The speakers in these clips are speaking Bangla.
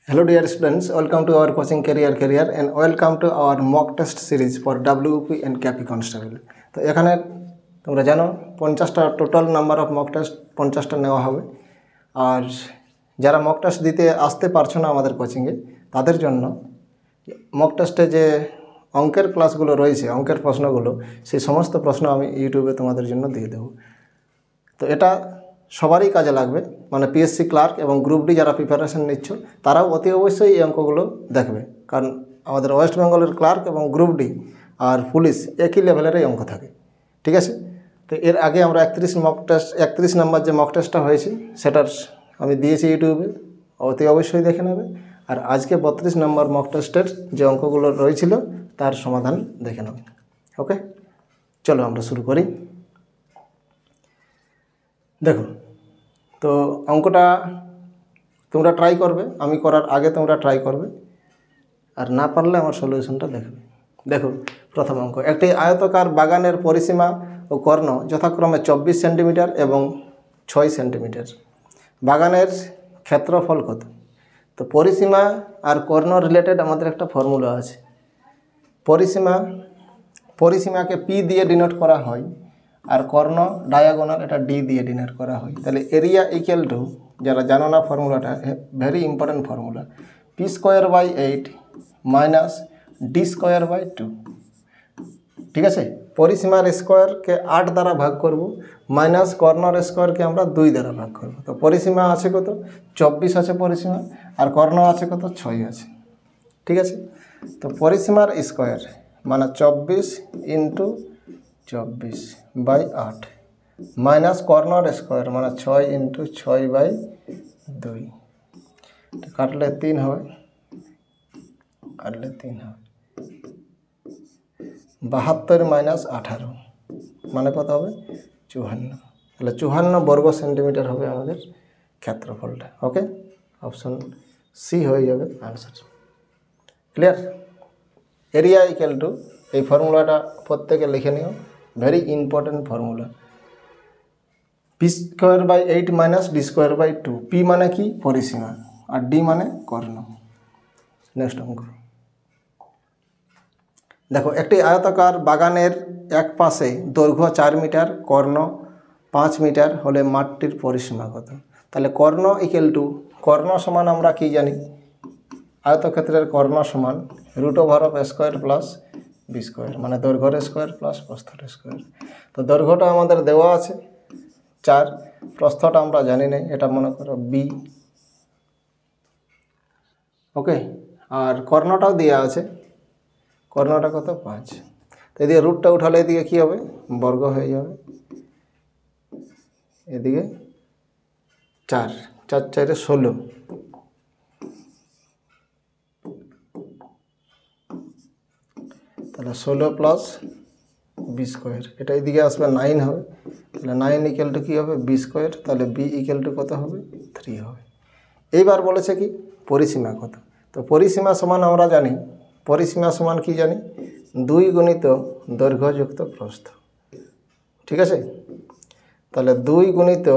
Hello dear students, welcome to our coaching career and welcome to our mock test series for WP and KP Constable. তো এখানে তোমরা জানো 50টা total number of mock test 50টা নেওয়া হবে। আর যারা মক টেস্ট দিতে আসতে পারছো না আমাদের কোচিংয়ে তাদের জন্য মক টেস্টে যে অঙ্কের ক্লাসগুলো রয়েছে, অঙ্কের প্রশ্নগুলো, সেই সমস্ত প্রশ্ন আমি ইউটিউবে তোমাদের জন্য দিয়ে দেবো। তো এটা সবারই কাজে লাগবে, মানে পিএসসি ক্লার্ক এবং গ্রুপ ডি যারা প্রিপারেশন নিচ্ছ তারাও অতি অবশ্যই এই অঙ্কগুলো দেখবে, কারণ আমাদের ওয়েস্ট বেঙ্গলের ক্লার্ক এবং গ্রুপ ডি আর পুলিশ একই লেভেলেরই অঙ্ক থাকে। ঠিক আছে, তো এর আগে আমরা 31 নাম্বার যে মক টেস্টটা হয়েছে সেটার আমি দিয়েছি ইউটিউবে, অতি অবশ্যই দেখে নেবে। আর আজকে 32 নম্বর মক টেস্টের যে অঙ্কগুলো রয়েছিল তার সমাধান দেখে নেবে। ওকে, চলো আমরা শুরু করি। দেখো, তো অঙ্কটা তোমরা ট্রাই করবে, আমি করার আগে তোমরা ট্রাই করবে, আর না পারলে আমার সলিউশনটা দেখবে। দেখো, প্রথম অঙ্ক, একটি আয়তাকার বাগানের পরিসীমা ও কর্ণ যথাক্রমে 24 সেন্টিমিটার এবং 6 সেন্টিমিটার। বাগানের ক্ষেত্রফল কত? তো পরিসীমা আর কর্ণ রিলেটেড আমাদের একটা ফর্মুলা আছে। পরিসীমাকে পি দিয়ে ডিনোট করা হয়, আর কর্ণ ডায়াগোনাল এটা ডি দিয়ে ডিনোট করা হয়। তাহলে এরিয়া ইকুয়াল টু, যারা জানো না ফর্মুলাটা, very important formula, P square by 8 minus D square by 2। ঠিক আছে, পরিসীমার স্কোয়ারকে 8 দ্বারা ভাগ করব, মাইনাস কর্ণর স্কোয়ারকে আমরা 2 দ্বারা ভাগ করব। তো পরিসীমা আছে কত? 24 আছে পরিসীমা, আর কর্ণ আছে কত? 6 আছে। ঠিক আছে, তো পরিসীমার স্কোয়ার মানে 24 ইন্টু 24 বাই 8 মাইনাস কর্ণর স্কোয়ার মানে 6 ইন্টু 6 বাই 2, কাটলে 3 হবে, 72 মাইনাস 18 মানে কত হবে? 54। তাহলে 54 বর্গ সেন্টিমিটার হবে আমাদের ক্ষেত্রফলটা। ওকে, অপশন সি হয়ে যাবে answer. Clear? Area equal to, এই ফর্মুলাটা প্রত্যেকে লিখে নিও, very important formula. P square by 8 minus D square by 2। পি মানে কি? পরিসীমা, আর ডি মানে কর্ণ। নেক্সট অঙ্ক দেখো, একটি আয়তাকার বাগানের এক পাশে দৈর্ঘ্য 4 মিটার, কর্ণ 5 মিটার হলে মাঠটির পরিসীমা কত? তাহলে কর্ণ ইকুয়াল টু, কর্ণ সমান আমরা কি জানি? আয়তক্ষেত্রের কর্ণ সমান √of a square plus B square, মানে দৈর্ঘ্যের স্কোয়ার প্লাস প্রস্থের স্কোয়ার। তো দৈর্ঘ্যটা আমাদের দেওয়া আছে 4, প্রস্থটা আমরা জানি না, এটা মনে করো বি। ওকে, আর কর্ণটাও দেওয়া আছে, কর্ণটা কত? 5। তো এদিকে রুটটা উঠালে এদিকে কী হবে? বর্গ হয়ে যাবে, এদিকে 4 4 4 16, তাহলে 16 প্লাস বি স্কোয়ার, এটা এদিকে আসবে 9 হবে। তাহলে 9 ইকুয়াল টু কী হবে? B square. তাহলে বি ইকুয়াল টু কত হবে? 3 হবে। এইবার বলেছে কি পরিসীমা কত? তো পরিসীমা সমান আমরা জানি, পরিসীমা সমান কি জানি? 2 গুণিত দৈর্ঘ্য যুক্ত প্রস্থ। ঠিক আছে, তাহলে 2 গুণিত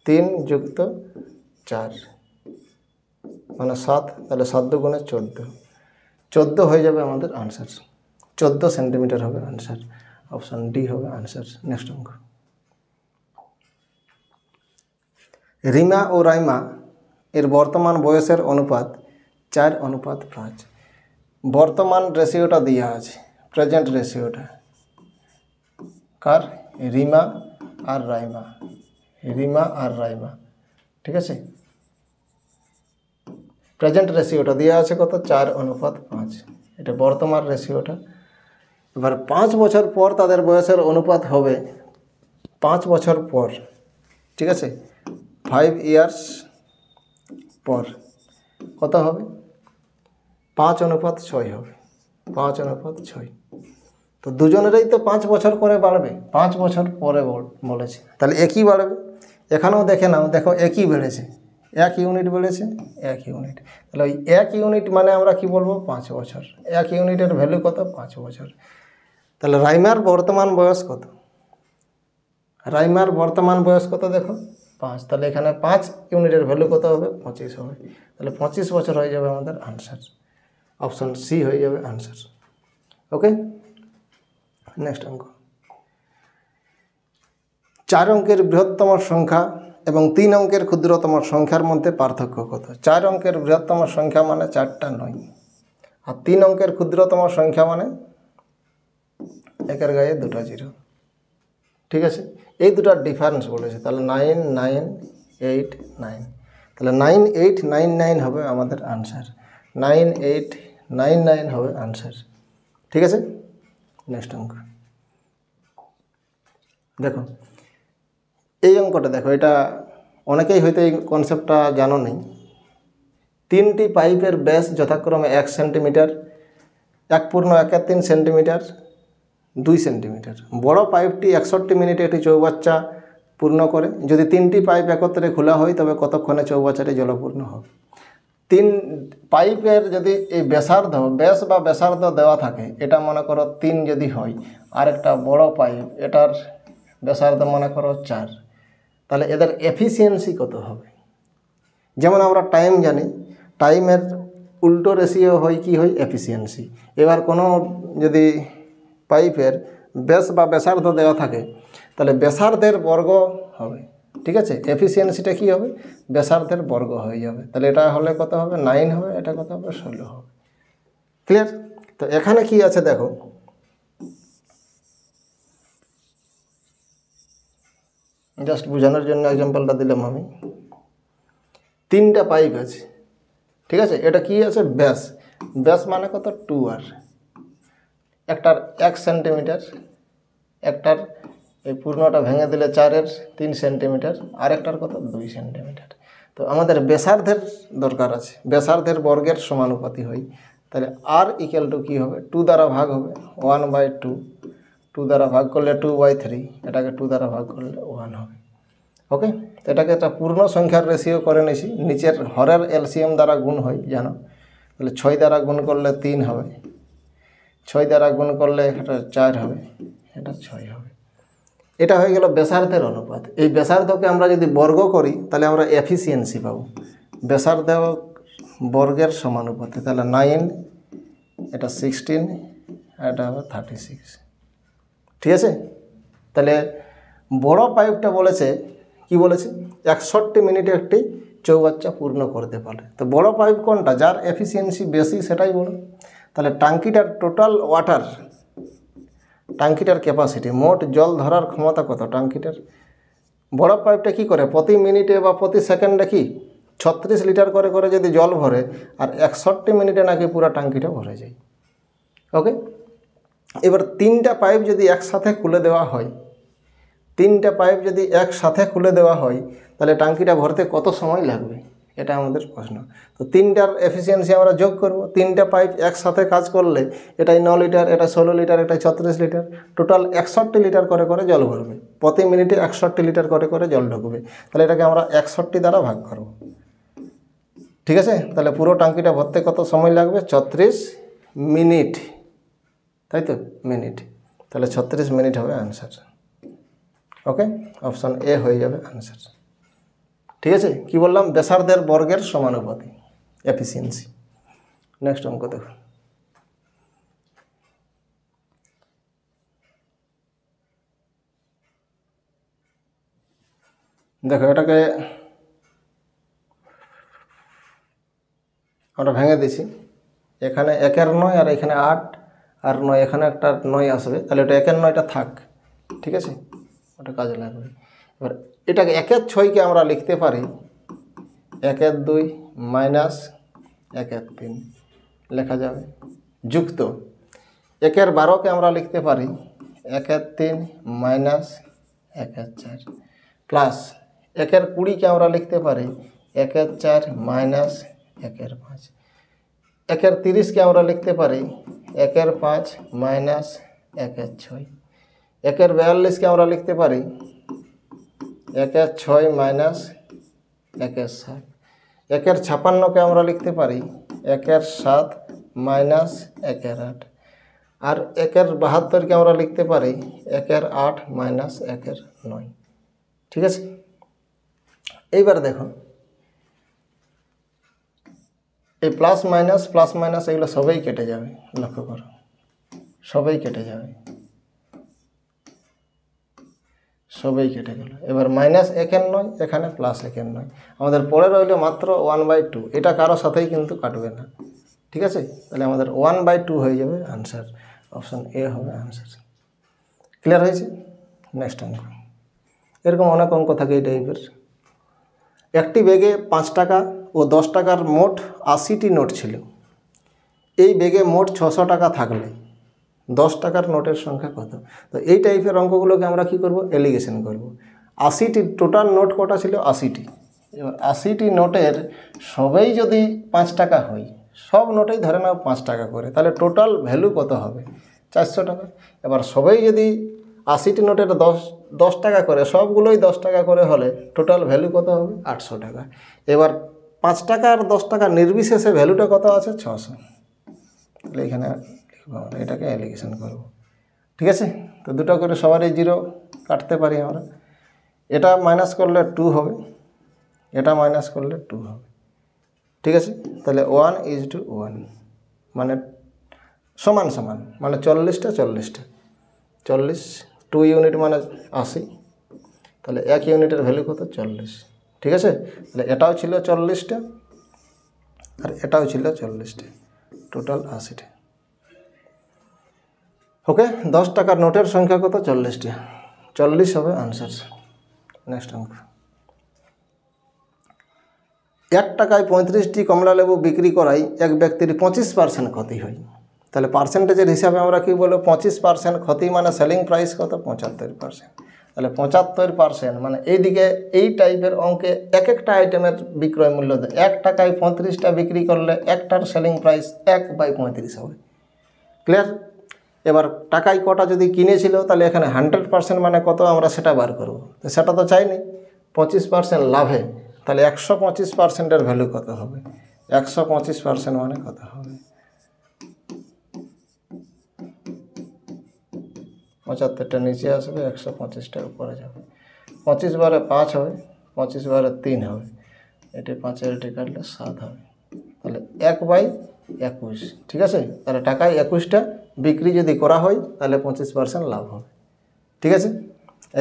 3 যুক্ত 4 মানে 7, তাহলে 7 2 গুণে 14 হয়ে যাবে আমাদের আনসার। 14 সেন্টিমিটার হবে আনসার, অপশান ডি হবে আনসার। নেক্সট অঙ্ক, রিমা ও রাইমা এর বর্তমান বয়সের অনুপাত 4:5। বর্তমান রেশিওটা দেওয়া আছে, প্রেজেন্ট রেশিওটা কার? রিমা আর রাইমা। ঠিক আছে, প্রেজেন্ট রেশিওটা দেওয়া আছে কত? 4:5, এটা বর্তমান রেশিওটা। এবার 5 বছর পর তাদের বয়সের অনুপাত হবে, 5 বছর পর। ঠিক আছে, 5 ইয়ার্স পর কত হবে? 5:6 হবে, 5:6। তো দুজনেরই তো 5 বছর করে বাড়বে, 5 বছর পরে বলেছে, তাহলে একই বাড়বে। এখানেও দেখে নাও, দেখো একই বেড়েছে, 1 ইউনিট বেড়েছে, 1 ইউনিট। তাহলে ওই 1 ইউনিট মানে আমরা কি বলবো? 5 বছর। 1 ইউনিটের ভ্যালু কত? 5 বছর। তাহলে রাইমার বর্তমান বয়স কত? রাইমার বর্তমান বয়স কত দেখো, 5, তাহলে এখানে 5 ইউনিটের ভ্যালু কত হবে? 25 হবে। তাহলে 25 বছর হয়ে যাবে আমাদের আনসার। অপশন সি হয়ে যাবে আনসার। ওকে, নেক্সট অঙ্ক। 4 অঙ্কের বৃহত্তম সংখ্যা এবং 3 অঙ্কের ক্ষুদ্রতম সংখ্যার মধ্যে পার্থক্য কত? 4 অঙ্কের বৃহত্তম সংখ্যা মানে 4টা 9, আর 3 অঙ্কের ক্ষুদ্রতম সংখ্যা মানে 1-এর গায়ে 2টা 0। ঠিক আছে, এই দুটার ডিফারেন্স বলেছে। তাহলে 9, 9, 8, 9, তাহলে 9, 8, 9, 9 হবে আমাদের আনসার। 9, 8, 9, 9 হবে আনসার। ঠিক আছে, নেক্সট অঙ্ক দেখো। এই অঙ্কটা দেখো, এটা অনেকেই হয়তো এই কনসেপ্টটা জানো নেই। 3টি পাইপের ব্যাস যথাক্রমে 1 সেন্টিমিটার, 1.13 সেন্টিমিটার, 2 সেন্টিমিটার। বড় পাইপটি 61 মিনিটে একটি চৌবাচ্চা পূর্ণ করে। যদি 3টি পাইপ একত্রে খোলা হয় তবে কতক্ষণে চৌবাচ্চাটি জলপূর্ণ হবে? 3 পাইপের যদি এই ব্যাস বা ব্যাসার্ধ দেওয়া থাকে, এটা মনে করো 3 যদি হয়, আর একটা বড় পাইপ, এটার ব্যাসার্ধ মনে করো 4, তাহলে এদের এফিসিয়েন্সি কত হবে? যেমন আমরা টাইম জানি, টাইমের উল্টো রেশিও হয় কি হয়? এফিসিয়েন্সি। এবার কোনো যদি পাইপের ব্যাস বা ব্যাসার্ধ দেওয়া থাকে, তাহলে ব্যাসার্ধের বর্গ হবে। ঠিক আছে, এফিসিয়েন্সিটা কি হবে? ব্যাসার্ধের বর্গ হয়ে যাবে। তাহলে এটা হলে কত হবে? 9 হবে। এটা কত হবে? 16 হবে। ক্লিয়ার? তো এখানে কি আছে দেখো, জাস্ট বোঝানোর জন্য এক্সাম্পলটা দিলাম আমি। 3টা পাইপ আছে, ঠিক আছে, এটা কি আছে? ব্যাস। ব্যাস মানে কত? 2r। একটার 1 সেন্টিমিটার, একটার এই পূর্ণটা ভেঙে দিলে 4-এর 3 সেন্টিমিটার, আর একটার কত? 2 সেন্টিমিটার। তো আমাদের ব্যাসার্ধের দরকার আছে, ব্যাসার্ধের বর্গের সমানুপাতি হয়। তাহলে আর ইকুয়াল টু কী হবে? 2 দ্বারা ভাগ হবে, 1/2। 2 দ্বারা ভাগ করলে 2/3, এটাকে 2 দ্বারা ভাগ করলে 1 হবে। ওকে, তো এটাকে একটা পূর্ণ সংখ্যার রেশিও করে নিয়েছি। নিচের হরের এলসিএম দ্বারা গুণ হয় জানো, তাহলে 6 দ্বারা গুণ করলে 3 হবে, 6 দ্বারা গুণ করলে এটা 4 হবে, এটা 6 হবে। এটা হয়ে গেল ব্যাসার্ধের অনুপাত। এই ব্যাসার্ধকে আমরা যদি বর্গ করি তাহলে আমরা এফিসিয়েন্সি পাবো ব্যাসার্ধ বর্গের সমানুপাতে। তাহলে 9, এটা 16, এটা হবে 36। ঠিক আছে, তাহলে বড় পাইপটা বলেছে কি? বলেছে 61 মিনিটে একটি চৌবাচ্চা পূর্ণ করতে পারে। তো বড় পাইপ কোনটা? যার এফিসিয়েন্সি বেশি সেটাই বড়। তাহলে ট্যাঙ্কিটার টোটাল ওয়াটার, ট্যাঙ্কিটার ক্যাপাসিটি, মোট জল ধরার ক্ষমতা কত ট্যাঙ্কিটার? বড় পাইপটা কি করে? প্রতি মিনিটে বা প্রতি সেকেন্ডে কি 36 লিটার করে করে যদি জল ভরে, আর 61 মিনিটে নাকি পুরো ট্যাঙ্কিটা ভরে যায়। ওকে, এবার 3টা পাইপ যদি একসাথে খুলে দেওয়া হয়, 3টা পাইপ যদি একসাথে খুলে দেওয়া হয় তাহলে ট্যাঙ্কিটা ভরতে কত সময় লাগবে? এটা আমাদের প্রশ্ন। তো 3টার এফিসিয়েন্সি আমরা যোগ করব। 3টা পাইপ একসাথে কাজ করলে এটাই 9 লিটার, এটা 16 লিটার, এটা 36 লিটার, টোটাল 61 লিটার করে করে জল ভরবে। প্রতি মিনিটে 61 লিটার করে করে জল ঢুকবে। তাহলে এটাকে আমরা 61 দ্বারা ভাগ করব। ঠিক আছে, তাহলে পুরো ট্যাঙ্কিটা ভরতে কত সময় লাগবে? 36 মিনিট, তাই তো? মিনিট। তাহলে 36 মিনিট হবে আনসার। ওকে, অপশন এ হয়ে যাবে আনসার। ঠিক আছে, কি বললাম? ব্যাসার্ধের বর্গের সমানুপাতি, এফিসিয়েন্সি। নেক্সট অঙ্ক দেখো। দেখো এটাকে আমরা ভেঙে দিছি। এখানে 1-এর 9 আর এখানে 8 আর 9, এখানে একটা 9 আসবে, তাহলে এটা 1-এর 9টা থাক। ঠিক আছে, ওটা কাজে লাগবে। এবার এটাকে 1-এর 6কে আমরা লিখতে পারি 1-এর 2 মাইনাস 1-এর 3 লেখা যাবে, যুক্ত 1-এর 12কে আমরা লিখতে পারি 1-এর 3 মাইনাস 1-এর 4 প্লাস 1-এর 20কে আমরা লিখতে পারি 1-এর 4 মাইনাস 1-এর 5। 1-এর 30কে আমরা লিখতে পারি 1-এর 5 মাইনাস 1-এর 6। 1-এর 42কে আমরা লিখতে পারি 1-এর 6 মাইনাস 1-এর 7। 1-এর 56কে আমরা লিখতে পারি 1-এর 7 মাইনাস 1-এর 8। আর 1-এর 72কে আমরা লিখতে পারি 1-এর 8 মাইনাস 1-এর 9। ঠিক আছে, এইবার দেখো এই প্লাস মাইনাস এগুলো সবাই কেটে যাবে, লক্ষ্য করো সবাই কেটে যাবে, সবাই কেটে গেল। এবার মাইনাস একের নয়, এখানে প্লাস একের নয়, আমাদের পরে রইল মাত্র 1/2। এটা কারোর সাথেই কিন্তু কাটবে না, ঠিক আছে? তাহলে আমাদের 1/2 হয়ে যাবে আনসার, অপশান এ হবে আনসার। ক্লিয়ার হয়েছে? নেক্সট অঙ্ক। এরকম অনেক অঙ্ক থাকে এই টাইপের। একটি ব্যাগে 5 টাকা ও 10 টাকার মোট 80টি নোট ছিল। এই ব্যাগে মোট 600 টাকা থাকলে 10 টাকার নোটের সংখ্যা কত? তো এই টাইপের অঙ্কগুলোকে আমরা কি করব? এলিগেশন করব। 80টি টোটাল নোট কটা ছিল? 80টি। এবার 80টি নোটের সবাই যদি 5 টাকা হয়, সব নোটেই ধরে নাও 5 টাকা করে, তাহলে টোটাল ভ্যালু কত হবে? 400 টাকা। এবার সবাই যদি 80টি নোটের 10 টাকা করে, সবগুলোই 10 টাকা করে হলে টোটাল ভ্যালু কত হবে? 800 টাকা। এবার 5 টাকা আর 10 টাকা নির্বিশেষে ভ্যালুটা কত আছে? 600। তাহলে এখানে এটাকে অ্যালিগেশন করব, ঠিক আছে? তো দুটো করে সবারই 0 কাটতে পারি আমরা। এটা মাইনাস করলে 2 হবে, এটা মাইনাস করলে 2 হবে, ঠিক আছে? তাহলে 1:1 মানে সমান সমান, মানে 40টা 40, 2 ইউনিট মানে 80, তাহলে 1 ইউনিটের ভ্যালু কত? 40, ঠিক আছে? তাহলে এটাও ছিল 40টা আর এটাও ছিল 40টা, টোটাল 80টা। ওকে, 10 টাকার নোটের সংখ্যা কত? 40টা, 40 হবে আনসার। নেক্সট অঙ্ক। 1 টাকায় 35টি কমলা লেবু বিক্রি করায় এক ব্যক্তির 25% ক্ষতি হয়। তাহলে পার্সেন্টেজের হিসাবে আমরা কি বলবো? 25% ক্ষতি মানে সেলিং প্রাইস কত? 75%। তাহলে 75% মানে এইদিকে এই টাইপের অঙ্কে এক একটা আইটেমের বিক্রয় মূল্য দেয়। 1 টাকায় 35টা বিক্রি করলে একটার সেলিং প্রাইস 1/35 হবে। ক্লিয়ার? এবার টাকায় কটা যদি কিনেছিল, তাহলে এখানে 100% মানে কত আমরা সেটা বার করব। তো সেটা তো চাইনি, 25% লাভে, তাহলে 125%-এর ভ্যালু কত হবে? 125% মানে কত হবে? 75টা নিচে আসবে, 125টার উপরে যাবে। 25 বারে 5 হবে, 25 বারে 3 হবে, এটি 5-এর এটি কাটলে 7 হবে। তাহলে 1/21, ঠিক আছে? তাহলে টাকায় 21টা বিক্রি যদি করা হয়, তাহলে 25% লাভ হবে, ঠিক আছে?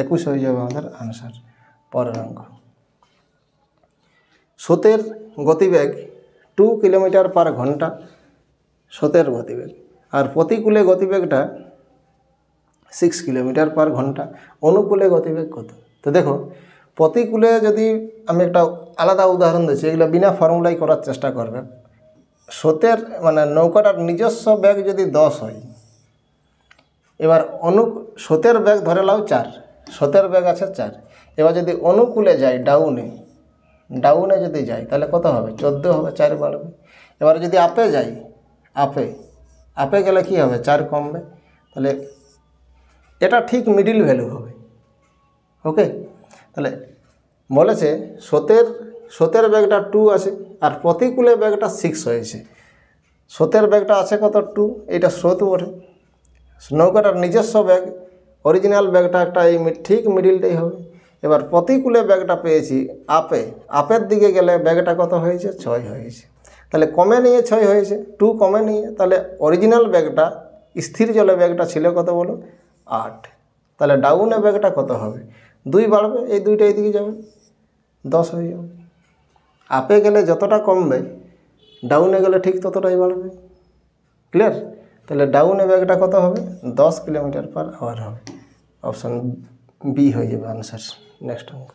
21 হয়ে যাবে আমাদের আনসার। পরের অঙ্ক। স্রোতের গতিবেগ 2 কিলোমিটার/ঘন্টা, স্রোতের গতিবেগ, আর প্রতিকূলে গতিবেগটা 6 কিলোমিটার/ঘন্টা। অনুকূলে গতিবেগ কত? তো দেখো, প্রতিকূলে যদি আমি একটা আলাদা উদাহরণ দিচ্ছি, এগুলো বিনা ফর্মুলাই করার চেষ্টা করবে। স্রোতের মানে নৌকাটার নিজস্ব বেগ যদি 10 হয়, এবার স্রোতের বেগ ধরে নাও 4, স্রোতের বেগ আছে 4। এবার যদি অনুকূলে যাই, ডাউনে যদি যাই, তাহলে কত হবে? 14 হবে, 4 বাড়বে। এবার যদি আপে যাই, আপে গেলে কি হবে? 4 কমবে। তাহলে এটা ঠিক মিডিল ভ্যালু হবে। ওকে, তাহলে বলেছে স্রোতের বেগটা 2 আছে আর প্রতিকূলে বেগটা 6 হয়েছে। স্রোতের বেগটা আছে কত? 2, এটা স্রোত ওঠে। নৌকাটার নিজস্ব বেগ, অরিজিনাল বেগটা একটা এই ঠিক মিডিলটাই হবে। এবার প্রতিকূলে বেগটা পেয়েছি আপের দিকে গেলে বেগটা কত হয়েছে? 6 হয়েছে। তাহলে কমে নিয়ে 6 হয়েছে, 2 কমে নিয়ে, তাহলে অরিজিনাল বেগটা স্থির জলে বেগটা ছিল কত বলো? 8। তাহলে ডাউনে বেগটা কত হবে? 2 বাড়বে, এই 2টা এইদিকে যাবে, 10 হয়ে যাবে। আপে গেলে যতটা কমবে, ডাউনে গেলে ঠিক ততটাই বাড়বে। ক্লিয়ার? তাহলে ডাউনে বেগটা কত হবে? 10 কিলোমিটার/আওয়ার হবে। অপশান বি হয়ে যাবে আনসার। নেক্সট অঙ্ক।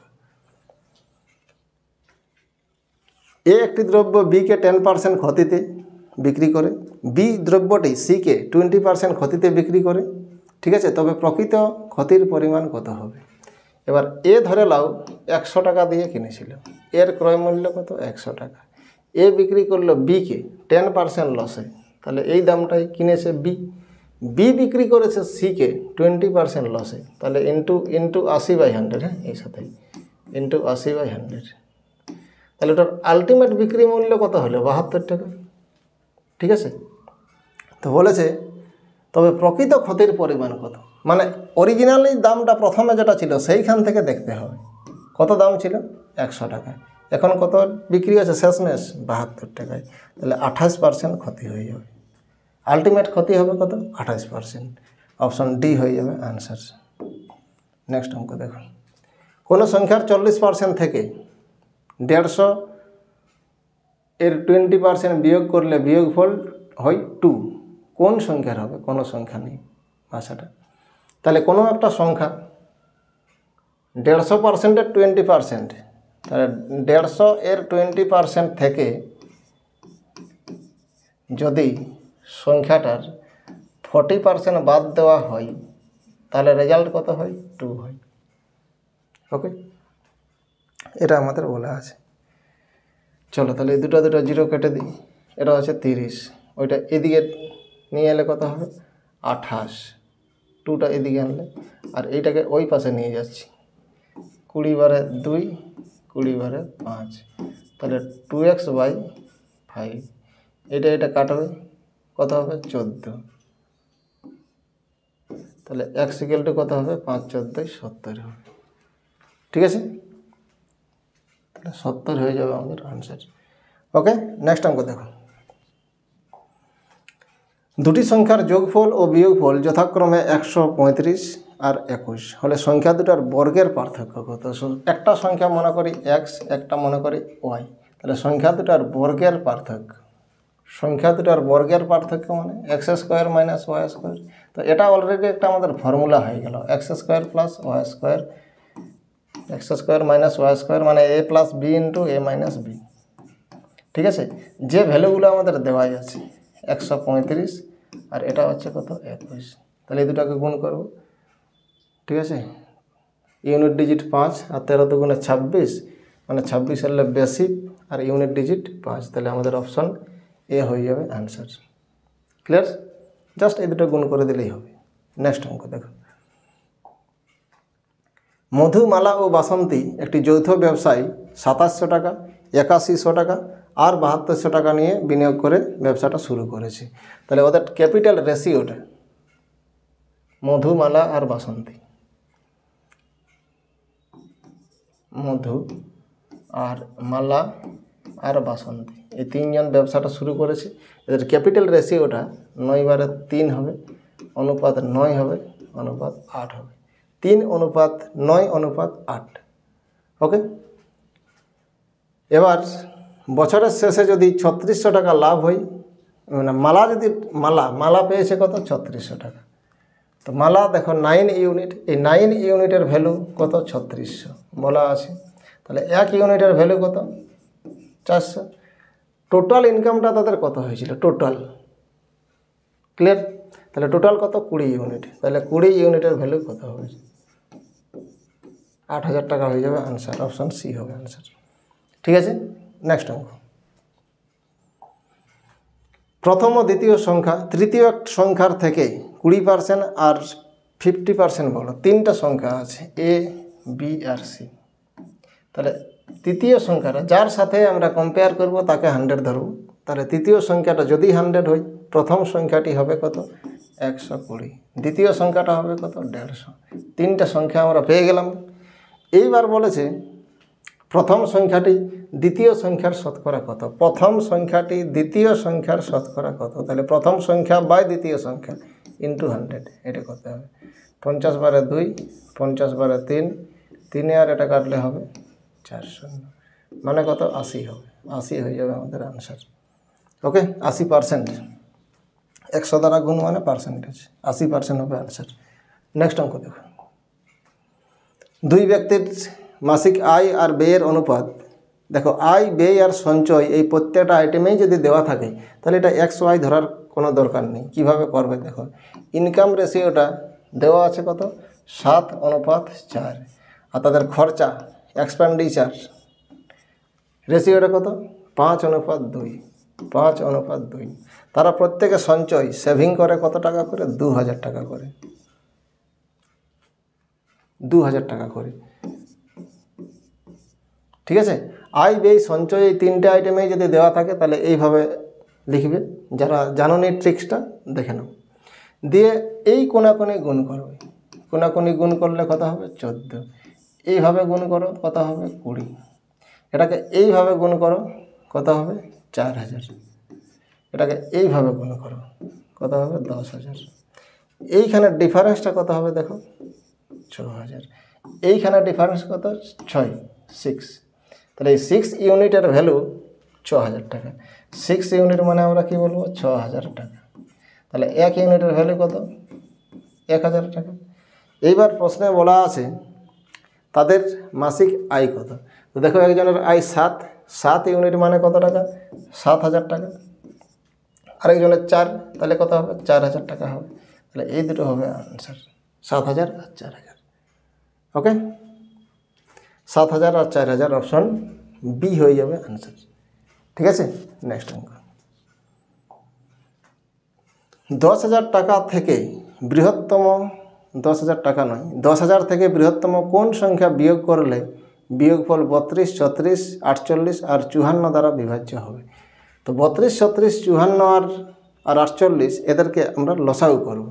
এ একটি দ্রব্য বিকে 10% ক্ষতিতে বিক্রি করে, বি দ্রব্যটি সিকে 20% ক্ষতিতে বিক্রি করে, ঠিক আছে? তবে প্রকৃত ক্ষতির পরিমাণ কত হবে? এবার এ ধরে লাও 100 টাকা দিয়ে কিনেছিল, এর ক্রয় মূল্য কত? 100 টাকা। এ বিক্রি করলো বিকে 10% লসে, তাহলে এই দামটাই কিনেছে বি বিক্রি করেছে সিকে 20% লসে, তাহলে ইন্টু 80/100, হ্যাঁ এই সাথেই ইন্টু 80/100। তাহলে ওটার আলটিমেট বিক্রি মূল্য কত হলো? 72 টাকা, ঠিক আছে? তো বলেছে তবে প্রকৃত ক্ষতির পরিমাণ কত, মানে অরিজিনালি দামটা প্রথমে যেটা ছিল সেইখান থেকে দেখতে হবে। কত দাম ছিল? 100 টাকা। এখন কত বিক্রি আছে শেষমেশ 72 টাকায়, তাহলে 28% ক্ষতি হয়ে যাবে। আলটিমেট ক্ষতি হবে কত 28%। অপশন ডি হয়ে যাবে আনসার। নেক্সট অঙ্ক দেখুন, কোনো সংখ্যার 40% থেকে 150 এর 20% বিয়োগ করলে বিয়োগফল হয় 2। কোন সংখ্যার হবে? কোনো সংখ্যা নেই ভাষাটা। তাহলে কোনো একটা সংখ্যা 150%-এর 20%, তাহলে 150 এর 20% থেকে যদি সংখ্যাটার 40% বাদ দেওয়া হয় তাহলে রেজাল্ট কত হয়? 2 হয়। ওকে, এটা আমাদের বলা আছে। চলো তাহলে এই দুটো জিরো কেটে দিই। এটা হচ্ছে 30, ওইটা এদিকে নিয়ে এলে কত হবে? 28, 2টা এদিকে আনলে, আর এইটাকে ওই পাশে নিয়ে যাচ্ছি। 20 বারে 2, 20 বারে 5, তাহলে 2x/5। এটা কাটবে, কত হবে? 14। তাহলে x = কত হবে? 5 × 14 = 70 হবে। ঠিক আছে, তাহলে 70 হয়ে যাবে আমাদের আনসার। ওকে, নেক্সট অঙ্ক দেখো, দুটি সংখ্যার যোগফল ও বিয়োগফল যথাক্রমে 135 আর 21 হলে সংখ্যা দুটার বর্গের পার্থক্য কত? একটা সংখ্যা মনে করি x, একটা মনে করি y, তাহলে সংখ্যা দুটার বর্গের পার্থক্য, সংখ্যা দুটার বর্গের পার্থক্য মানে x² - y²। তো এটা অলরেডি একটা আমাদের ফর্মুলা হয়ে গেল, x² + y², x² - y² মানে a + b × a - b। ঠিক আছে, যে ভ্যালুগুলো আমাদের দেওয়াই আছে 135 আর এটা হচ্ছে কত? 21। তাহলে এই দুটাকে গুণ করব। ঠিক আছে, ইউনিট ডিজিট 5 আর 13 × 2 = 26, মানে 26 হলে বেশি আর ইউনিট ডিজিট 5, তাহলে আমাদের অপশন এ হয়ে যাবে আনসার। ক্লিয়ার? জাস্ট এই দুটো গুণ করে দিলেই হবে। নেক্সট অঙ্ক দেখো, মধু, মালা ও বাসন্তী একটি যৌথ ব্যবসায় 2700 টাকা, 8100 টাকা আর 7200 টাকা নিয়ে বিনিয়োগ করে ব্যবসাটা শুরু করেছে। তাহলে ওদের ক্যাপিটাল রেশিওটা, মধু, মালা আর বাসন্তী, মধু আর মালা আর বাসন্তী এই তিনজন ব্যবসাটা শুরু করেছে। এদের ক্যাপিটাল রেশিওটা 9/3 হবে, অনুপাত 9 হবে, অনুপাত 8 হবে। 3:9:8। ওকে, এবার বছরের শেষে যদি 3600 টাকা লাভ হয়, মানে মালা পেয়েছে কত? 3600 টাকা। তো মালা দেখো 9 ইউনিট, এই 9 ইউনিটের ভ্যালু কত? 3600 বলা আছে। তাহলে 1 ইউনিটের ভ্যালু কত? 400। টোটাল ইনকামটা তাদের কত হয়েছিল? Total, clear? তাহলে টোটাল কত? 20 ইউনিট। তাহলে 20 ইউনিটের ভ্যালু কত হবে? 8000 টাকা হয়ে যাবে আনসার। অপশন সি হবে আনসার। ঠিক আছে, নেক্সট অঙ্ক, প্রথম ও দ্বিতীয় সংখ্যা তৃতীয় সংখ্যার থেকে 20% আর 50% বড়। তিনটা সংখ্যা আছে এ, বি আর সি। তাহলে তৃতীয় সংখ্যাটা যার সাথে আমরা কম্পেয়ার করব তাকে 100 ধরব। তাহলে তৃতীয় সংখ্যাটা যদি 100 হয়, প্রথম সংখ্যাটি হবে কত? 120। দ্বিতীয় সংখ্যাটা হবে কত? 150। তিনটা সংখ্যা আমরা পেয়ে গেলাম। এইবার বলেছে প্রথম সংখ্যাটি দ্বিতীয় সংখ্যার শতকরা কত? প্রথম সংখ্যাটি দ্বিতীয় সংখ্যার শতকরা কত? তাহলে প্রথম সংখ্যা বাই দ্বিতীয় সংখ্যা ইন্টু 100 এটা করতে হবে। 50 বারে 2, 50 বারে 3, 3 আর এটা কাটলে হবে 400, মানে কত? 80 হবে। 80 হয়ে যাবে আমাদের আনসার। ওকে, 80%। 100 দ্বারা গুণ মানে পার্সেন্টেজ, 80% হবে আনসার। নেক্সট অঙ্ক দেখো, দুই ব্যক্তির মাসিক আয় আর ব্যয়ের অনুপাত। দেখো আয়, ব্যয় আর সঞ্চয় এই প্রত্যেকটা আইটেমেই যদি দেওয়া থাকে তাহলে এটা XY ধরার কোনো দরকার নেই। কিভাবে করবে দেখো, ইনকাম রেশিওটা দেওয়া আছে কত? 7:4 আর তাদের খরচা এক্সপেন্ডিচার রেশিওটা কত? 5:2। 5:2। তারা প্রত্যেকে সঞ্চয় সেভিং করে কত টাকা করে? 2000 টাকা করে। 2000 টাকা করে। ঠিক আছে, আয়, ব্যয়, সঞ্চয় এই তিনটে আইটেমেই যদি দেওয়া থাকে তাহলে এইভাবে লিখবে। যারা জানোনি ট্রিক্সটা দেখে নাও। দিয়ে এই কোনাকুনি গুণ করবে। কোনাকুনি গুণ করলে কত হবে? 14। এইভাবে গুণ করো, কত হবে? 20। এটাকে এইভাবে গুণ করো, কত হবে 4000। এটাকে এইভাবে গুণ করো, কত হবে 10,000। এইখানে ডিফারেন্সটা কত হবে দেখো 6000। এইখানে ডিফারেন্স কত 6। তাহলে এই 6 ইউনিটের ভ্যালু 6000 টাকা। 6 ইউনিট মানে আমরা কি বলবো 6000 টাকা। তাহলে 1 ইউনিটের ভ্যালু কত 1000 টাকা। এইবার প্রশ্নে বলা আছে তাদের মাসিক আয় কত। তো দেখো একজনের আয় 7 ইউনিট মানে কত টাকা 7000 টাকা। আরেকজনের 4, তাহলে কত হবে 4000 টাকা হবে। তাহলে এই দুটো হবে আনসার 7000 আর 4000। ওকে, 7000 আর 4000 অপশন বি হয়ে যাবে আনসার। ঠিক আছে, নেক্সট অঙ্ক। 10,000 টাকা থেকে বৃহত্তম 10,000 টাকা নয়, 10,000 থেকে বৃহত্তম কোন সংখ্যা বিয়োগ করলে বিয়োগফল 32, 34, 48 আর 54 দ্বারা বিভাজ্য হবে। তো 32, 34, 54 আর 48 এদেরকে আমরা লসাগু করব।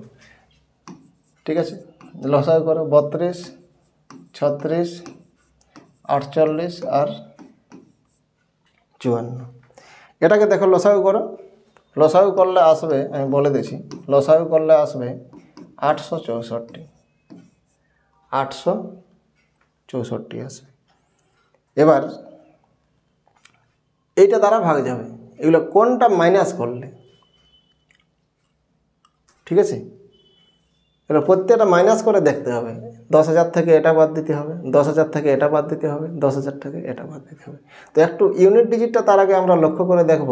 ঠিক আছে, লসাগু করো 32, 36, 48 আর 54। এটাকে দেখো লসাগু করো। লসাগু করলে আসবে, আমি বলে দিচ্ছি, লসাগু করলে আসবে 864। 864 আসবে। এবার এইটা দ্বারা ভাগ যাবে, এগুলো কোনটা মাইনাস করলে। ঠিক আছে, এগুলো প্রত্যেকটা মাইনাস করে দেখতে হবে। 10,000 থেকে এটা বাদ দিতে হবে, 10,000 থেকে এটা বাদ দিতে হবে, 10,000 থেকে এটা বাদ দিতে হবে। তো একটু ইউনিট ডিজিটটা তার আগে আমরা লক্ষ্য করে দেখব।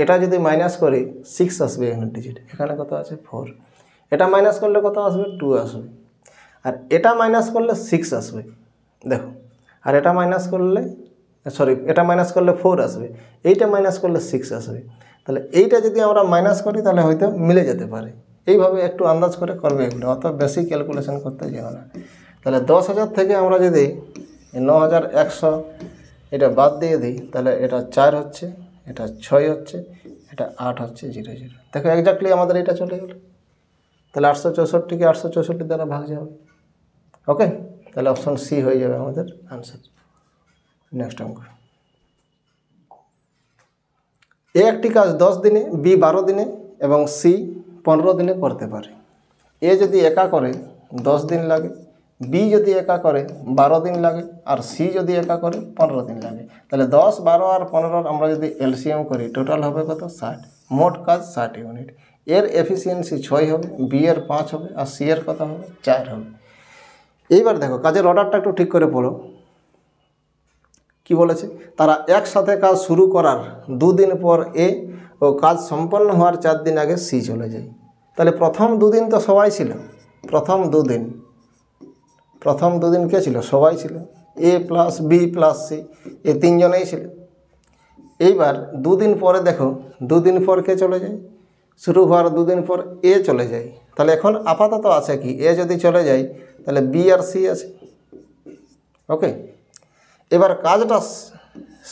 এটা যদি মাইনাস করি 6 আসবে ইউনিট ডিজিট, এখানে কত আছে 4। এটা মাইনাস করলে কত আসবে 2 আসবে। আর এটা মাইনাস করলে 6 আসবে দেখো। আর এটা মাইনাস করলে এটা মাইনাস করলে 4 আসবে, এইটা মাইনাস করলে 6 আসবে। তাহলে এইটা যদি আমরা মাইনাস করি তাহলে হয়তো মিলে যেতে পারে। এইভাবে একটু আন্দাজ করে করবে, এগুলো অত বেশি ক্যালকুলেশন করতে যেও না। তাহলে 10,000 থেকে আমরা যদি 9,100 এটা বাদ দিয়ে দিই, তাহলে এটা 4 হচ্ছে, এটা 6 হচ্ছে, এটা 8 হচ্ছে, 0 দেখো এক্স্যাক্টলি আমাদের এটা চলে গেল। তাহলে 864কে 864 দ্বারা ভাগ যাবে। ওকে, তাহলে অপশন সি হয়ে যাবে আমাদের আনসার। নেক্সট অঙ্ক। এ একটি কাজ 10 দিনে, বি 12 দিনে এবং সি 15 দিনে করতে পারে। এ যদি একা করে 10 দিন লাগে, বি যদি একা করে 12 দিন লাগে, আর সি যদি একা করে 15 দিন লাগে। তাহলে 10, 12 আর 15 আমরা যদি এলসিএম করি টোটাল হবে কত 60। মোট কাজ 60 ইউনিট। এর এফিসিয়েন্সি 6 হবে, বি এর 5 হবে, আর সি এর কত হবে 4 হবে। এইবার দেখো কাজের অর্ডারটা একটু ঠিক করে পড়ো। কি বলেছে, তারা একসাথে কাজ শুরু করার 2 দিন পর এ ও কাজ সম্পন্ন হওয়ার 4 দিন আগে সি চলে যায়। তাহলে প্রথম 2 দিন তো সবাই ছিল, প্রথম 2 দিন কে ছিল, সবাই ছিল। এ প্লাস বি প্লাস সি, এই 3 জনেই ছিল। এইবার 2 দিন পরে দেখো 2 দিন পর কে চলে যায়, শুরু হওয়ার 2 দিন পর এ চলে যায়। তাহলে এখন আপাতত আছে কি, এ যদি চলে যায় তাহলে বি আর সি আছে। ওকে, এবার কাজটা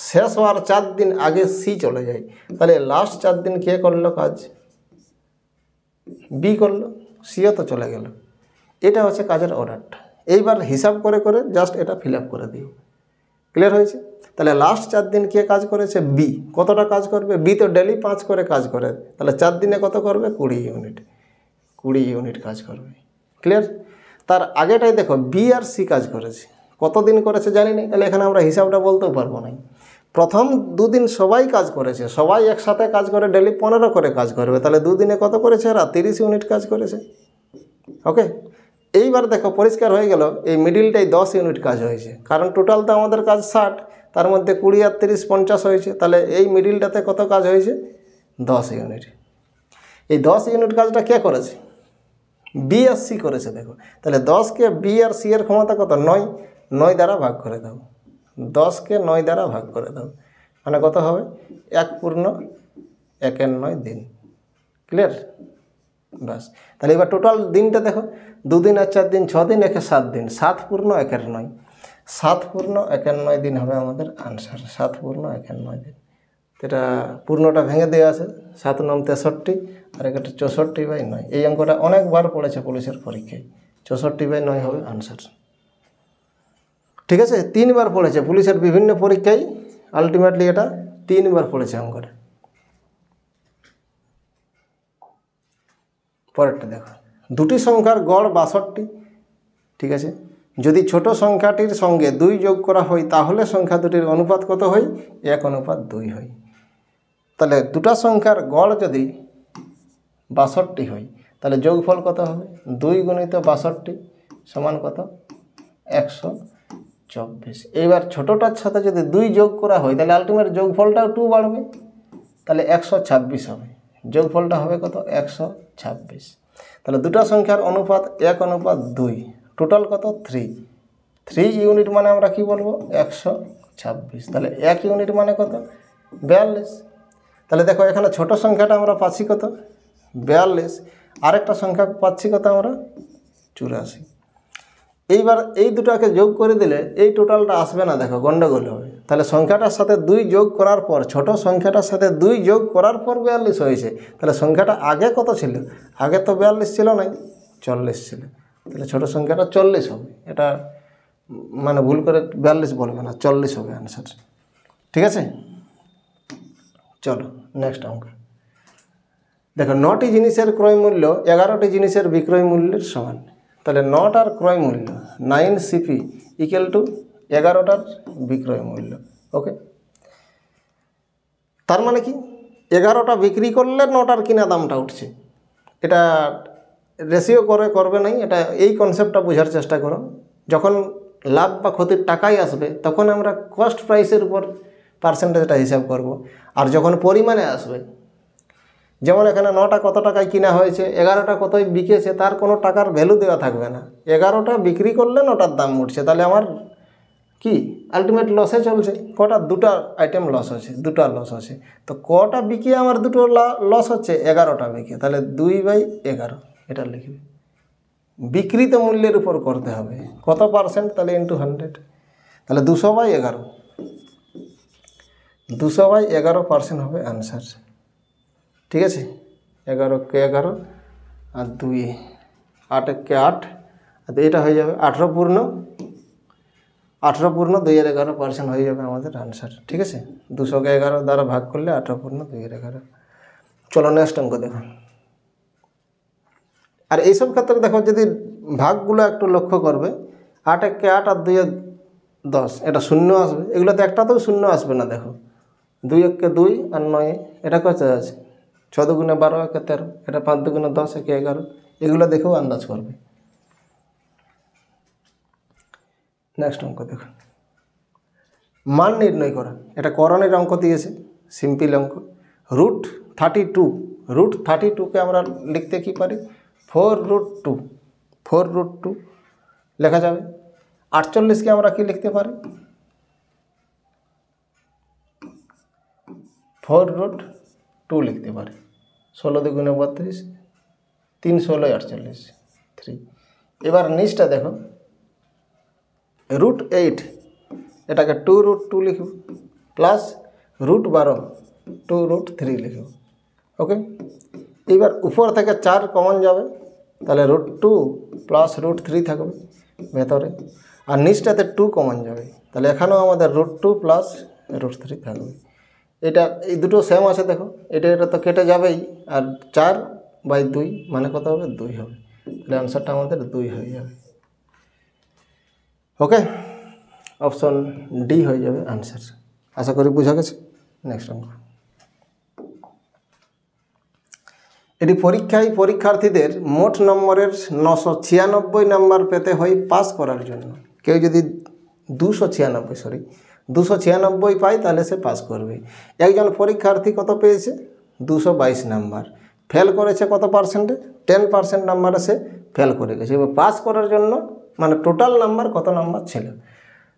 শেষ হওয়ার 4 দিন আগে সি চলে যায়। তাহলে লাস্ট 4 দিন কে করলো কাজ, বি করলো, সিও তো চলে গেল। এটা হচ্ছে কাজের অর্ডারটা। এইবার হিসাব করে করে জাস্ট এটা ফিল আপ করে দিও। ক্লিয়ার হয়েছে? তাহলে লাস্ট 4 দিন কে কাজ করেছে, বি। কতটা কাজ করবে, বি তো ডেলি 5 করে কাজ করে, তাহলে 4 দিনে কত করবে 20 ইউনিট। 20 ইউনিট কাজ করবে। ক্লিয়ার? তার আগেটাই দেখো বি আর সি কাজ করেছে, কতদিন করেছে জানি না, তাহলে এখানে আমরা হিসাবটা বলতেও পারবো না। প্রথম 2 দিন সবাই কাজ করেছে, সবাই একসাথে কাজ করে ডেলি 15 করে কাজ করবে, তাহলে 2 দিনে কত করেছে এরা 30 ইউনিট কাজ করেছে। ওকে, এইবার দেখো পরিষ্কার হয়ে গেল, এই মিডিলটাই 10 ইউনিট কাজ হয়েছে, কারণ টোটাল তো আমাদের কাজ 60, তার মধ্যে 20 আর 30 50 হয়েছে। তাহলে এই মিডিলটাতে কত কাজ হয়েছে 10 ইউনিট। এই 10 ইউনিট কাজটা কে করেছে, বি আর সি করেছে। দেখো তাহলে 10কে বি আর সি এর ক্ষমতা কত 9, 9 দ্বারা ভাগ করে দাও। 10কে 9 দ্বারা ভাগ করে দাও, মানে কত হবে 1.1 দিন। ক্লিয়ার? বাস, তাহলে এবার টোটাল দিনটা দেখো, 2 দিন আর 4 দিন 6 দিন, 7 দিন, 7.1/9। 7.1/9 দিন হবে আমাদের আনসার। 7.1/9 দিন। এটা পূর্ণটা ভেঙে দেওয়া আছে, 7 9 63 আর একটা 64/9। এই অঙ্কটা অনেকবার পড়েছে পুলিশের পরীক্ষায়, 64/9 হবে আনসার। ঠিক আছে, 3বার পড়েছে পুলিশের বিভিন্ন পরীক্ষায়, আলটিমেটলি এটা 3 বার পড়েছে অঙ্কটা। পরেরটা দেখো, দুটি সংখ্যার গড় 62, ঠিক আছে। যদি ছোট সংখ্যাটির সঙ্গে 2 যোগ করা হয় তাহলে সংখ্যা দুটির অনুপাত কত হয়? 1:2 হয়। তাহলে দুটা সংখ্যার গড় যদি 62 হয় তাহলে যোগফল কত হবে? 2 গুণিত 62 সমান কত? 124। এইবার ছোটটার সাথে যদি 2 যোগ করা হয় তাহলে আলটিমেট যোগফলটাও 2 বাড়বে, তাহলে 126 হবে। যোগফলটা হবে কত? 126। তাহলে দুটা সংখ্যার অনুপাত 1:2, টোটাল কত? 3 ইউনিট মানে আমরা কি বলবো? 126। তাহলে 1 ইউনিট মানে কত? 42। তাহলে দেখো এখানে ছোট সংখ্যাটা আমরা পাচ্ছি কত? 42। আরেকটা সংখ্যা পাচ্ছি কত আমরা? 84। এইবার এই দুটাকে যোগ করে দিলে এই টোটালটা আসবে না, দেখো গন্ডগোল হবে। তাহলে সংখ্যাটার সাথে 2 যোগ করার পর, ছোট সংখ্যাটার সাথে 2 যোগ করার পর 42 হয়েছে। তাহলে সংখ্যাটা আগে কত ছিল? আগে তো 42 ছিল নাই, 40 ছিল। তাহলে ছোট সংখ্যাটা 40 হবে। এটা মানে ভুল করে 42 বলবে না, 40 হবে অ্যান্সার, ঠিক আছে। চলো নেক্সট অঙ্ক দেখো, 9টি জিনিসের ক্রয় মূল্য 11টি জিনিসের বিক্রয় মূল্যের সমান। তাহলে 9টার ক্রয় মূল্য 9 CP ইকুয়াল টু 11টার বিক্রয় মূল্য। ওকে, তার মানে কি 11টা বিক্রি করলে 9টার কিনা দামটা উঠছে। এটা রেশিও করবে নাই, এটা এই কনসেপ্টটা বোঝার চেষ্টা করো। যখন লাভ বা ক্ষতির টাকাই আসবে তখন আমরা কস্ট প্রাইসের উপর পার্সেন্টেজটা হিসাব করব। আর যখন পরিমাণে আসবে, যেমন এখানে 9টা কত টাকায় কিনা হয়েছে, 11টা কতই বিকেছে, তার কোনো টাকার ভ্যালু দেওয়া থাকবে না। 11টা বিক্রি করলে 9টার দাম উঠছে, তাহলে আমার কি আলটিমেট লসে চলছে। কটা? 2টা আইটেম লস আছে, 2টা লস আছে। তো কটা বিকিয়ে আমার 2টো লস হচ্ছে? 11টা বিকিয়ে। তাহলে 2/11 এটা লিখবে। বিক্রিত মূল্যের উপর করতে হবে কত পার্সেন্ট, তাহলে ইন্টু 100। তাহলে 200/11, 200/11% হবে অ্যান্সার, ঠিক আছে। 11কে 11 আর 2, 8কে 8, আর এটা হয়ে যাবে 18 পূর্ণ 2/11% হয়ে যাবে আমাদের আনসার, ঠিক আছে। 200কে 11 দ্বারা ভাগ করলে 18 পূর্ণ 2/11। চলো নেক্সট অঙ্ক দেখো। আর এইসব ক্ষেত্রে দেখো যদি ভাগগুলো একটু লক্ষ্য করবে, 8কে 8 আর 2 10, এটা শূন্য আসবে। এগুলোতে একটাতেও শূন্য আসবে না। দেখো 2কে 2 আর 9, এটা কত আছে? 6 দুগুণে 12, 1 13, এটা 5 দুগুণে 10, 1 11। এগুলো দেখেও আন্দাজ করবে। নেক্সট অঙ্ক দেখো, মান নির্ণয় করা। এটা করণের অঙ্ক দিয়েছে, সিম্পল অঙ্ক। √32কে আমরা লিখতে কি পারি? 4√2 লেখা যাবে। 48কে আমরা কি লিখতে পারি? 4√2 লিখতে পারি। 16 দুগুণে 32, 3 16 48, 3। এবার নিচটা দেখো, √8 এটাকে 2√2 লিখব, প্লাস √12 2√3 লিখব। ওকে, এবার উপর থেকে 4 কমন যাবে, তাহলে √2 প্লাস √3 থাকবে ভেতরে, আর নিচটাতে 2 কমন যাবে, তাহলে এখানেও আমাদের √2 প্লাস √3 থাকবে। এটা এই দুটো সেম আছে, দেখো এটা তো কেটে যাবেই, আর 4/2 মানে কত হবে? 2 হবে। তাহলে আনসারটা আমাদের 2 হয়ে যাবে। ওকে, অপশন ডি হয়ে যাবে আনসার। আশা করি বোঝা গেছে। নেক্সট অঙ্ক, এটি পরীক্ষায় পরীক্ষার্থীদের মোট নম্বরের 996 নম্বর পেতে হয় পাস করার জন্য। কেউ যদি 296 পায় তাহলে সে পাস করবে। একজন পরীক্ষার্থী কত পেয়েছে? 222 নাম্বার। ফেল করেছে কত পার্সেন্টে? 10% নাম্বারে সে ফেল করে গেছে। এবার পাস করার জন্য মানে টোটাল নাম্বার কত নাম্বার ছিল?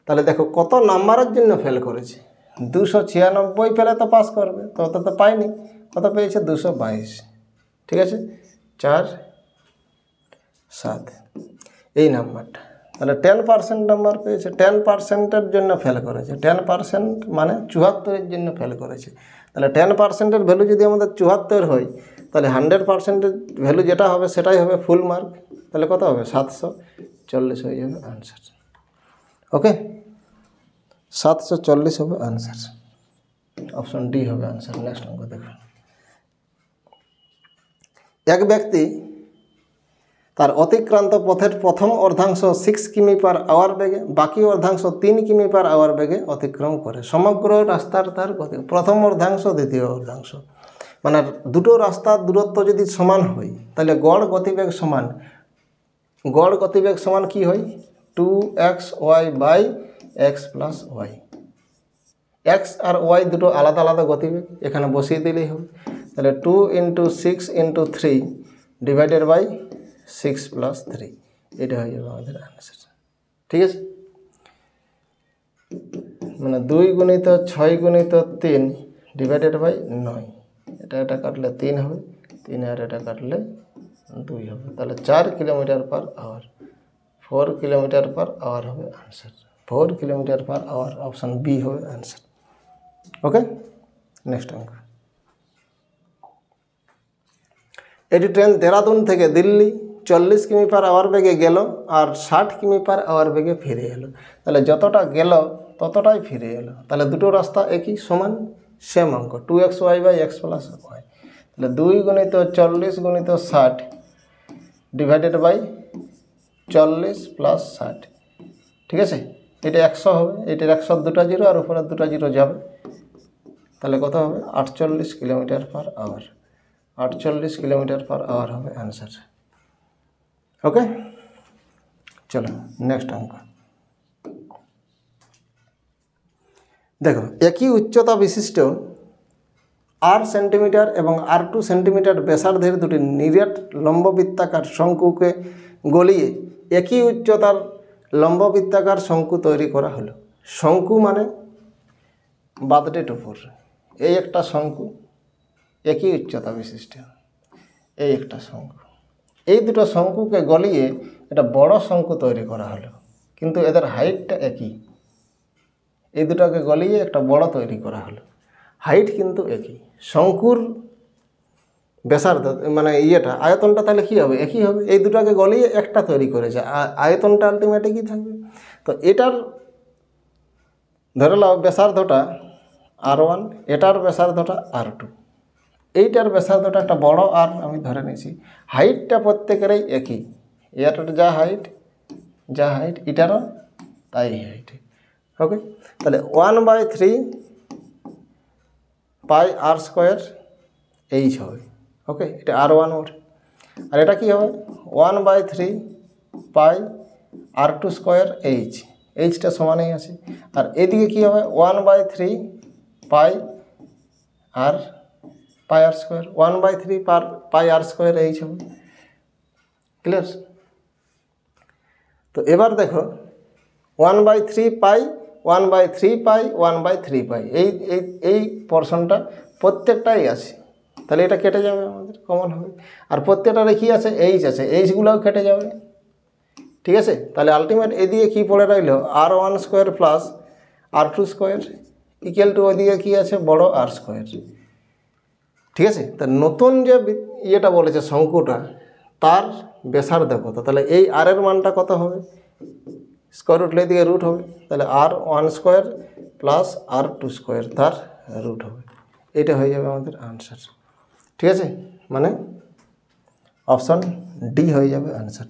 তাহলে দেখো কত নাম্বারের জন্য ফেল করেছে। 296 পেলে তো পাস করবে, তো অত তো পায়নি। কত পেয়েছে? 222, ঠিক আছে। 4 7 এই নাম্বারটা, তাহলে 10% নাম্বার পেয়েছে। 10%-এর জন্য ফেল করেছে। 10% মানে 74-এর জন্য ফেল করেছে। তাহলে 10%-এর ভ্যালু যদি আমাদের 74 হয়, তাহলে 100%-এর ভ্যালু যেটা হবে সেটাই হবে ফুল মার্ক। তাহলে কত হবে? 740 হয়ে যাবে আনসার। ওকে, 740 হবে আনসার। অপশন ডি হবে আনসার। নেক্সট অঙ্ক দেখুন। এক ব্যক্তি তার অতিক্রান্ত পথের প্রথম অর্ধাংশ 6 কিমি পার আওয়ার বেগে, বাকি অর্ধাংশ 3 কিমি পার আওয়ার বেগে অতিক্রম করে। সমগ্র রাস্তার তার গতি, প্রথম অর্ধাংশ দ্বিতীয় অর্ধাংশ, মানে দুটো রাস্তার দূরত্ব যদি সমান হয় তাহলে গড় গতিবেগ সমান, গড় গতিবেগ সমান কি হয় 2xy by X plus Y. X আর ওয়াই দুটো আলাদা আলাদা গতিবেগ, এখানে বসিয়ে দিলেই হবে। তাহলে 2 × 6 × 3 ডিভাইডেড বাই 6 + 3, এটা হয়ে যাবে আমাদের আনসার। ঠিক আছে, মানে 2 × 6 × 3 ডিভাইডেড বাই 9, এটা কাটলে 3 হবে, 3 আর এটা কাটলে 2 হবে। তাহলে 4 kilometre per hour, 4 kilometre per hour হবে answer. 4 kilometre per hour, option B হবে আনসার। ওকে, নেক্সট অঙ্ক। এটি ট্রেন দেরাদুন থেকে দিল্লি 40 কিমি পার আওয়ার বেগে গেল আর 60 কিমি পার আওয়ার বেগে ফিরে এলো। তাহলে যতটা গেল ততটাই ফিরে এলো। তাহলে দুটো রাস্তা একই, সমান, সেম অঙ্ক, 2xy by X plus Y. তাহলে 2 × 40 × 60 ডিভাইডেড বাই 40 + 60, ঠিক আছে। এটা 100 হবে, এটার 100 দুটো জিরো আর উপরে দুটো জিরো যাবে, তাহলে কত হবে 48 kilometre per hour. 48 kilometre per hour হবে অ্যান্সার। ওকে, চলো নেক্সট অঙ্ক দেখো। একই উচ্চতা বিশিষ্ট r সেন্টিমিটার এবং r2 সেন্টিমিটার ব্যাসার্ধের দুটি নিরেট লম্ববৃত্তাকার শঙ্কুকে গলিয়ে একই উচ্চতার লম্ববৃত্তাকার শঙ্কু তৈরি করা হলো। শঙ্কু মানে বাদডেট উপর, এই একটা শঙ্কু, একই উচ্চতা বিশিষ্ট এই একটা শঙ্কু, এই দুটো শঙ্কুকে গলিয়ে একটা বড় শঙ্কু তৈরি করা হলো, কিন্তু এদের হাইটটা একই। এই দুটোকে গলিয়ে একটা বড় তৈরি করা হলো, হাইট কিন্তু একই। শঙ্কুর ব্যাসার্ধ মানে ইয়েটা আয়তনটা তাহলে কী হবে, একই হবে। এই দুটোকে গলিয়ে একটা তৈরি করেছে, আয়তনটা আলটিমেটলি কী থাকবে। তো এটার ধরে নাও ব্যাসার্ধটা r1, এটার ব্যাসার্ধটা r2, এইটার ব্যাসার্ধটা একটা বড় আর আমি ধরে নিয়েছি। হাইটটা প্রত্যেকেরই একই, এটার যা হাইট এটারও তাই হাইট। ওকে, তাহলে 1/3 পাই r² এইচ হবে। ওকে, এটা r1 ওর, আর এটা কি হবে 1/3 পাই r2² এইচ, এইচটা সমানই আছে। আর এদিকে কি হবে 1/3 পাই r², 1/3 পাই r² এইচ হবে। ক্লিয়ার? তো এবার দেখো 1/3 পাই 1/3 পাই 1/3 পাই, এই পোর্শনটা প্রত্যেকটাই আছে, তাহলে এটা কেটে যাবে, আমাদের কমন হবে। আর প্রত্যেকটারে কি আছে, এইচ আছে, এইচগুলোও কেটে যাবে। ঠিক আছে, তাহলে আলটিমেট এদিকে কী পড়ে রইল r1² plus r2² equal to ওইদিকে কী আছে বড় r²। ঠিক আছে, তা নতুন যে ইয়েটা বলেছে শঙ্কুটা, তার ব্যাসার্ধ কত, তাহলে এই r এর মানটা কত হবে, স্কোয়ার রুট এদিকে রুট হবে, তাহলে r1² প্লাস r2² তার রুট হবে। এটা হয়ে যাবে আমাদের আনসার। ঠিক আছে, মানে অপশন ডি হয়ে যাবে আনসার।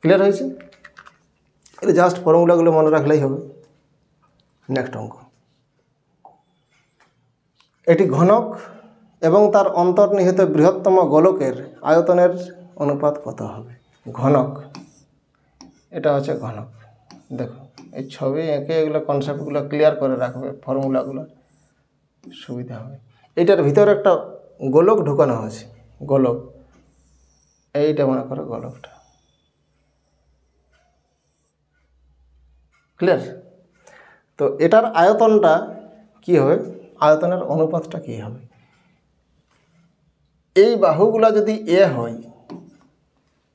ক্লিয়ার হয়েছে? এটা জাস্ট ফর্মুলাগুলো মনে রাখলেই হবে। নেক্সট অঙ্ক। এটি ঘনক এবং তার অন্তর্নিহিত বৃহত্তম গোলকের আয়তনের অনুপাত কত হবে। ঘনক, এটা হচ্ছে ঘনক। দেখো এই ছবি এঁকে এগুলো কনসেপ্টগুলো ক্লিয়ার করে রাখবে, ফর্মুলাগুলো সুবিধা হবে। এইটার ভিতরে একটা গোলক ঢুকানো হয়েছে, গোলক, এইটা মনে করো গোলকটা। ক্লিয়ার? তো এটার আয়তনটা কি হবে, আয়তনের অনুপাতটা কি হবে। এই বাহুগুলা যদি এ হয়,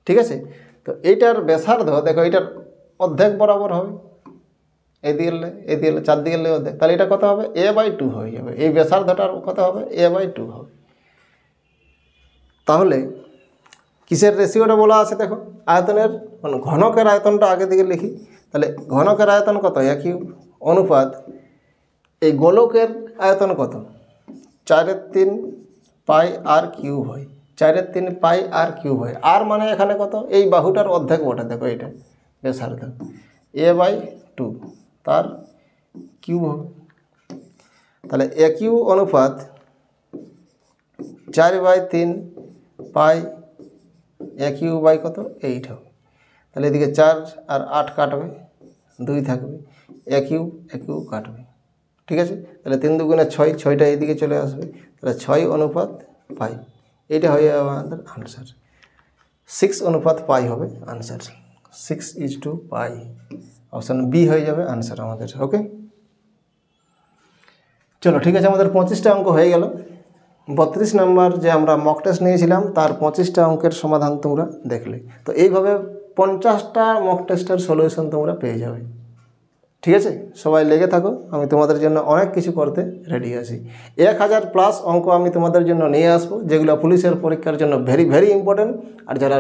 ঠিক আছে, তো এইটার ব্যাসার্ধ দেখো এইটার অর্ধেক বরাবর হবে, এদিকে চারদিকে অর্ধেক, তাহলে এটা কত হবে a/2 হয়ে যাবে। এই ব্যাসার্ধটার কত হবে a/2 হবে। তাহলে কিসের রেশিওটা বলা আছে দেখো, আয়তনের মানে ঘনকের আয়তনটা আগে দিকে লিখি, তাহলে ঘনকের আয়তন কত, একই অনুপাত এই গোলকের আয়তন কত? 4/3 পাই আর কিউব হয়, 4/3 পাই আর কিউব হয়। আর মানে এখানে কত? এই বাহুটার অর্ধেক বটে, দেখো এটা ব্যাসার্ধ a/2 তার কিউব হবে। তাহলে এ কিউ অনুপাত 4/3 পাই এ কিউ বাই কত? 8 হবে। তাহলে এদিকে 4 আর 8 কাটবে, 2 থাকবে, এ কিউ কাটবে, ঠিক আছে। তাহলে 3 দুগুণে 6, 6টা এইদিকে চলে আসবে, তাহলে 6 অনুপাত পাই, এইটা হয়ে যাবে আমাদের আনসার। 6 অনুপাত পাই হবে আনসার, 6:পাই, অপশান বি হয়ে যাবে আনসার আমাদের। ওকে, চলো ঠিক আছে, আমাদের 25টা অঙ্ক হয়ে গেল। 32 নম্বর যে আমরা মক টেস্ট নিয়েছিলাম তার 25টা অঙ্কের সমাধান তোমরা দেখলে। তো এইভাবে 50টা মক টেস্টের সলিউশন তোমরা পেয়ে যাবে, ঠিক আছে। সবাই লেগে থাকো, আমি তোমাদের জন্য অনেক কিছু করতে রেডি আছি। 1000+ অঙ্ক আমি তোমাদের জন্য নিয়ে আসবো, যেগুলো পুলিশের পরীক্ষার জন্য ভেরি ভেরি ইম্পর্টেন্ট। আর যারা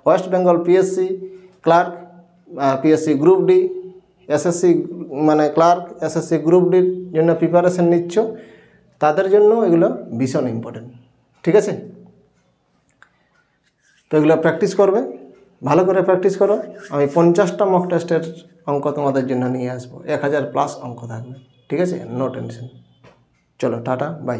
West Bengal PSC clerk, PSC group D, SSC মানে ক্লার্ক, এসএসসি গ্রুপ ডির জন্য প্রিপারেশন নিচ্ছ, তাদের জন্য এগুলো ভীষণ ইম্পর্টেন্ট, ঠিক আছে। তো এগুলো প্র্যাকটিস করবে, ভালো করে প্র্যাকটিস করো। আমি 50টা মক টেস্টের অঙ্ক তোমাদের জন্য নিয়ে আসবো, 1000+ অঙ্ক থাকবে, ঠিক আছে, নো টেনশন। চলো টাটা, বাই।